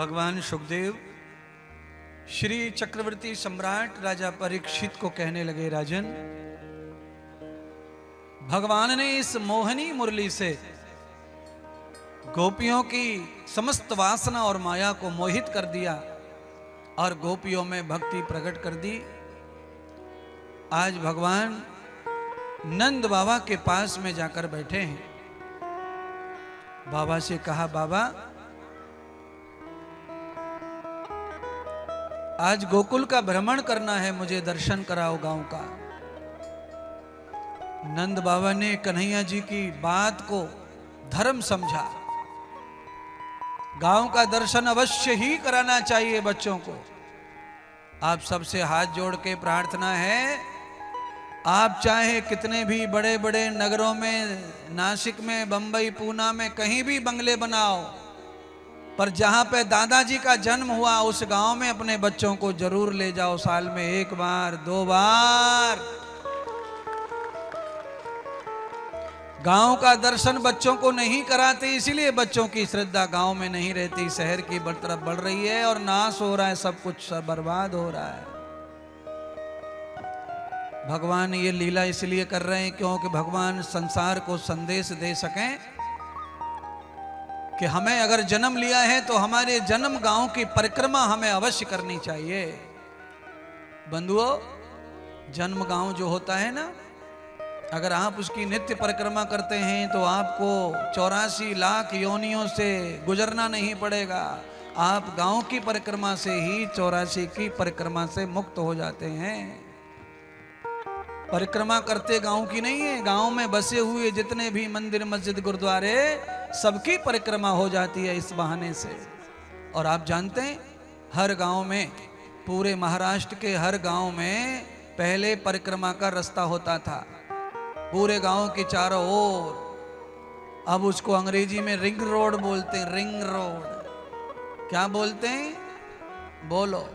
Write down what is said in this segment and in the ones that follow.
भगवान सुखदेव श्री चक्रवर्ती सम्राट राजा परीक्षित को कहने लगे, राजन, भगवान ने इस मोहनी मुरली से गोपियों की समस्त वासना और माया को मोहित कर दिया और गोपियों में भक्ति प्रकट कर दी। आज भगवान नंद बाबा के पास में जाकर बैठे हैं। बाबा से कहा, बाबा आज गोकुल का भ्रमण करना है, मुझे दर्शन कराओ गांव का। नंद बाबा ने कन्हैया जी की बात को धर्म समझा। गांव का दर्शन अवश्य ही कराना चाहिए बच्चों को। आप सबसे हाथ जोड़ के प्रार्थना है, आप चाहे कितने भी बड़े बड़े नगरों में, नासिक में, बंबई, पूना में कहीं भी बंगले बनाओ, पर जहां पे दादाजी का जन्म हुआ उस गांव में अपने बच्चों को जरूर ले जाओ। साल में एक बार, 2 बार। गांव का दर्शन बच्चों को नहीं कराते, इसीलिए बच्चों की श्रद्धा गांव में नहीं रहती। शहर की तरफ बढ़ रही है और नाश हो रहा है, सब कुछ सब बर्बाद हो रहा है। भगवान ये लीला इसलिए कर रहे हैं क्योंकि भगवान संसार को संदेश दे सकें कि हमें अगर जन्म लिया है तो हमारे जन्म गांव की परिक्रमा हमें अवश्य करनी चाहिए। बंधुओं, जन्म गांव जो होता है ना, अगर आप उसकी नित्य परिक्रमा करते हैं तो आपको 84 लाख योनियों से गुजरना नहीं पड़ेगा। आप गांव की परिक्रमा से ही 84 की परिक्रमा से मुक्त हो जाते हैं। परिक्रमा करते गांव की नहीं है, गांव में बसे हुए जितने भी मंदिर, मस्जिद, गुरुद्वारे, सबकी परिक्रमा हो जाती है इस बहाने से। और आप जानते हैं, हर गांव में, पूरे महाराष्ट्र के हर गांव में पहले परिक्रमा का रास्ता होता था, पूरे गांव के चारों ओर। अब उसको अंग्रेजी में रिंग रोड बोलते हैं, रिंग रोड। क्या बोलते हैं? बोलो।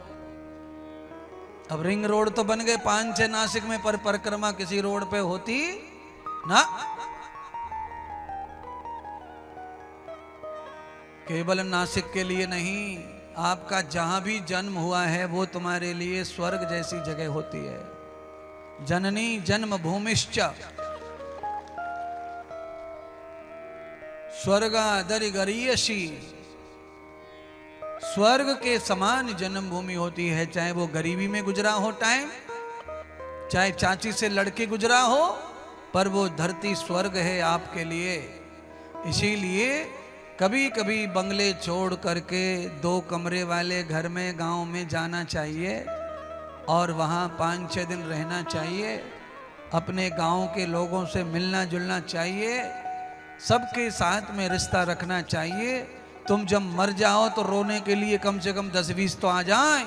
अब रिंग रोड तो बन गए 5-6 नासिक में, पर परिक्रमा किसी रोड पे होती ना। केवल नासिक के लिए नहीं, आपका जहां भी जन्म हुआ है वो तुम्हारे लिए स्वर्ग जैसी जगह होती है। जननी जन्म भूमिश्च स्वर्गादरि गरीयसी। स्वर्ग के समान जन्म भूमि होती है, चाहे वो गरीबी में गुजरा हो टाइम, चाहे चाची से लड़के गुजरा हो, पर वो धरती स्वर्ग है आपके लिए। इसीलिए कभी कभी बंगले छोड़ करके 2 कमरे वाले घर में गांव में जाना चाहिए और वहाँ 5-6 दिन रहना चाहिए। अपने गांव के लोगों से मिलना जुलना चाहिए, सबके साथ में रिश्ता रखना चाहिए। तुम जब मर जाओ तो रोने के लिए कम से कम 10-20 तो आ जाएं।